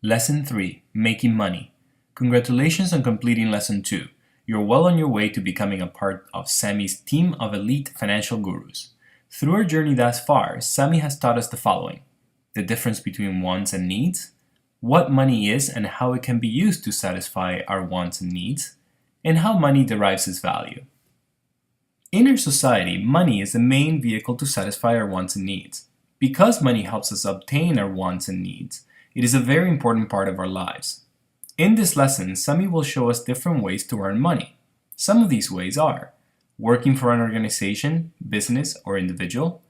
Lesson 3. Making Money. Congratulations on completing Lesson 2. You're well on your way to becoming a part of Sammy's team of elite financial gurus. Through our journey thus far, Sammy has taught us the following: the difference between wants and needs, what money is and how it can be used to satisfy our wants and needs, and how money derives its value. In our society, money is the main vehicle to satisfy our wants and needs. Because money helps us obtain our wants and needs, it is a very important part of our lives. In this lesson, Sammy will show us different ways to earn money. Some of these ways are working for an organization, business, or individual,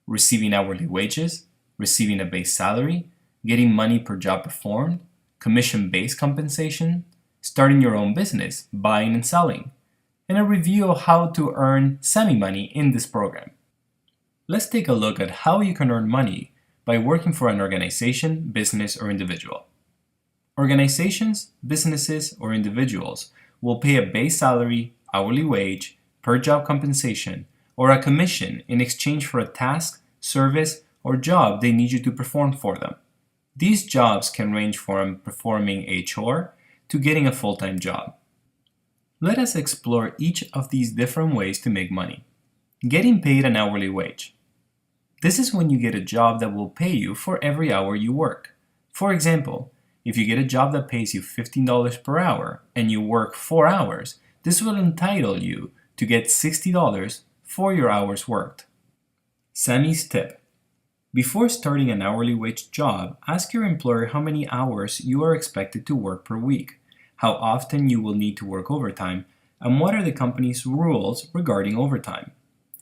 receiving hourly wages, receiving a base salary, getting money per job performed, commission-based compensation, starting your own business, buying and selling, and a review of how to earn Sammy money in this program. Let's take a look at how you can earn money by working for an organization, business, or individual. Organizations, businesses, or individuals will pay a base salary, hourly wage, per job compensation, or a commission in exchange for a task, service, or job they need you to perform for them. These jobs can range from performing a chore to getting a full-time job. Let us explore each of these different ways to make money. Getting paid an hourly wage. This is when you get a job that will pay you for every hour you work. For example, if you get a job that pays you $15 per hour and you work 4 hours, this will entitle you to get $60 for your hours worked. Sammy's tip. Before starting an hourly wage job, ask your employer how many hours you are expected to work per week, how often you will need to work overtime, and what are the company's rules regarding overtime.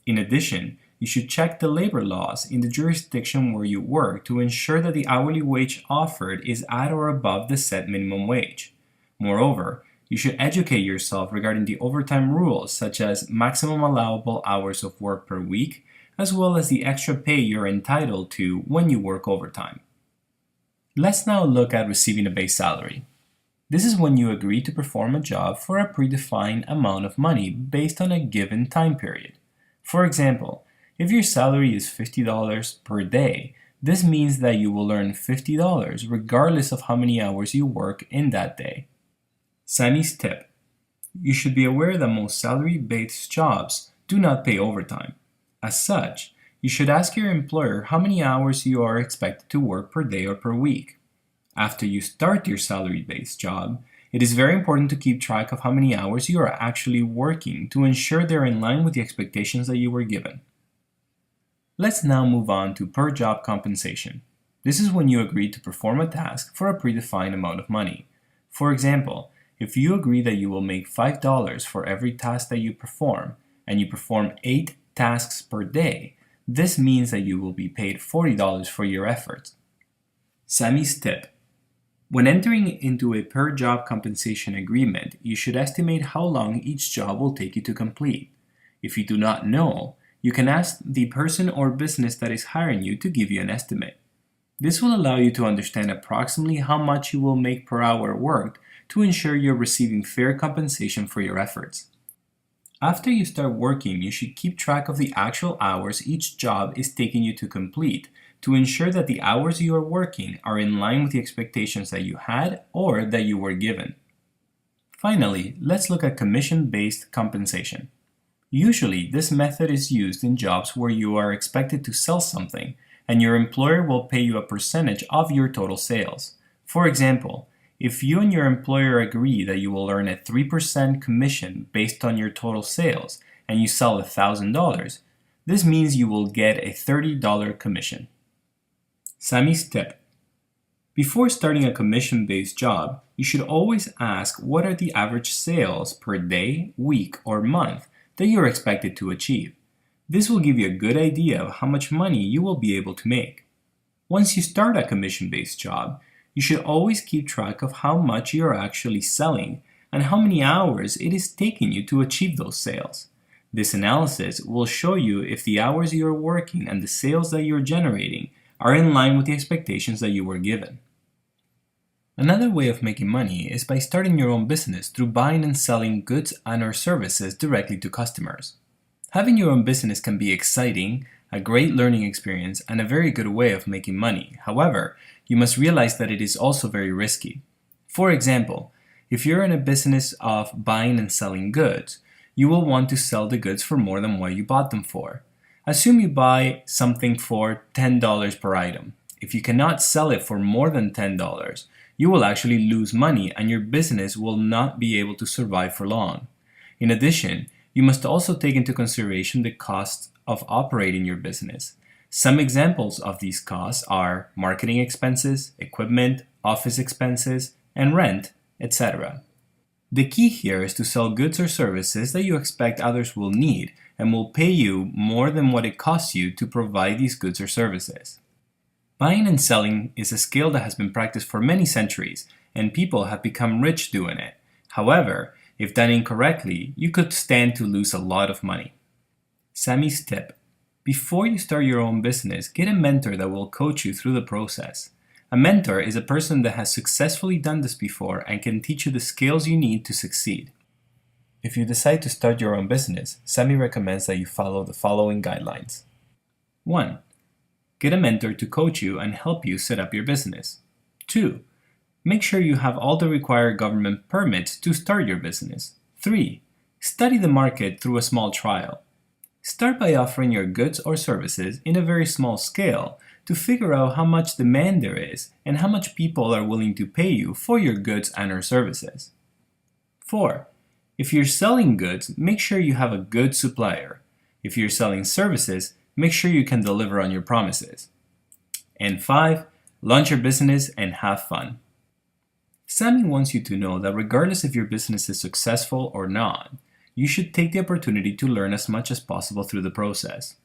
In addition, you should check the labor laws in the jurisdiction where you work to ensure that the hourly wage offered is at or above the set minimum wage. Moreover, you should educate yourself regarding the overtime rules, such as maximum allowable hours of work per week, as well as the extra pay you're entitled to when you work overtime. Let's now look at receiving a base salary. This is when you agree to perform a job for a predefined amount of money based on a given time period. For example, if your salary is $50 per day, this means that you will earn $50 regardless of how many hours you work in that day. Sammy's tip. You should be aware that most salary-based jobs do not pay overtime. As such, you should ask your employer how many hours you are expected to work per day or per week. After you start your salary-based job, it is very important to keep track of how many hours you are actually working to ensure they're in line with the expectations that you were given. Let's now move on to per job compensation. This is when you agree to perform a task for a predefined amount of money. For example, if you agree that you will make $5 for every task that you perform, and you perform 8 tasks per day, this means that you will be paid $40 for your efforts. Sammy's tip. When entering into a per job compensation agreement, you should estimate how long each job will take you to complete. If you do not know, you can ask the person or business that is hiring you to give you an estimate. This will allow you to understand approximately how much you will make per hour worked to ensure you're receiving fair compensation for your efforts. After you start working, you should keep track of the actual hours each job is taking you to complete to ensure that the hours you are working are in line with the expectations that you had or that you were given. Finally, let's look at commission-based compensation. Usually, this method is used in jobs where you are expected to sell something and your employer will pay you a percentage of your total sales. For example, if you and your employer agree that you will earn a 3% commission based on your total sales and you sell $1,000, this means you will get a $30 commission. Sammy's tip. Before starting a commission-based job, you should always ask what are the average sales per day, week, or month that you're expected to achieve. This will give you a good idea of how much money you will be able to make. Once you start a commission-based job, you should always keep track of how much you're actually selling and how many hours it is taking you to achieve those sales. This analysis will show you if the hours you're working and the sales that you're generating are in line with the expectations that you were given. Another way of making money is by starting your own business through buying and selling goods and/or services directly to customers. Having your own business can be exciting, a great learning experience, and a very good way of making money. However, you must realize that it is also very risky. For example, if you're in a business of buying and selling goods, you will want to sell the goods for more than what you bought them for. Assume you buy something for $10 per item. If you cannot sell it for more than $10, you will actually lose money and your business will not be able to survive for long. In addition, you must also take into consideration the costs of operating your business. Some examples of these costs are marketing expenses, equipment, office expenses, and rent, etc. The key here is to sell goods or services that you expect others will need and will pay you more than what it costs you to provide these goods or services. Buying and selling is a skill that has been practiced for many centuries, and people have become rich doing it. However, if done incorrectly, you could stand to lose a lot of money. Sammy's tip: before you start your own business, get a mentor that will coach you through the process. A mentor is a person that has successfully done this before and can teach you the skills you need to succeed. If you decide to start your own business, Sammy recommends that you follow the following guidelines. 1. Get a mentor to coach you and help you set up your business. 2. Make sure you have all the required government permits to start your business. 3. Study the market through a small trial. Start by offering your goods or services in a very small scale to figure out how much demand there is and how much people are willing to pay you for your goods and or services. 4. If you're selling goods, make sure you have a good supplier. If you're selling services, make sure you can deliver on your promises. And 5. Launch your business and have fun. Sammy wants you to know that regardless if your business is successful or not, you should take the opportunity to learn as much as possible through the process.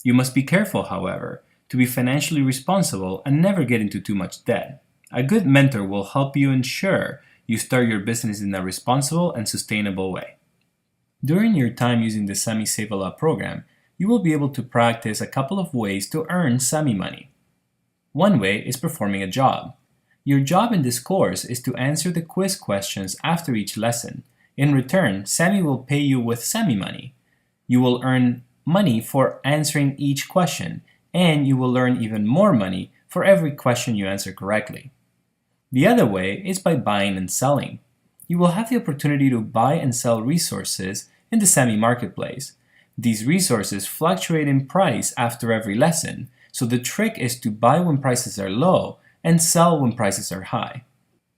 You must be careful, however, to be financially responsible and never get into too much debt. A good mentor will help you ensure you start your business in a responsible and sustainable way. During your time using the Sammy Save a Lot program, you will be able to practice a couple of ways to earn Sammy money. One way is performing a job. Your job in this course is to answer the quiz questions after each lesson. In return, Sammy will pay you with Sammy money. You will earn money for answering each question, and you will earn even more money for every question you answer correctly. The other way is by buying and selling. You will have the opportunity to buy and sell resources in the Sammy Marketplace. These resources fluctuate in price after every lesson, so the trick is to buy when prices are low and sell when prices are high.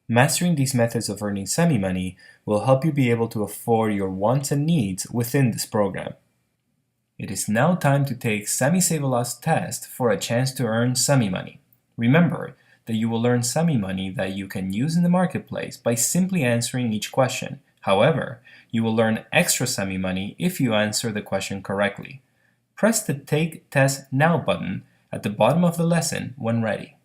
Mastering these methods of earning Sammy money will help you be able to afford your wants and needs within this program. It is now time to take Sammy Save a Lot's test for a chance to earn Sammy money. Remember that you will earn Sammy money that you can use in the marketplace by simply answering each question. However, you will earn extra Sammy money if you answer the question correctly. Press the Take Test Now button at the bottom of the lesson when ready.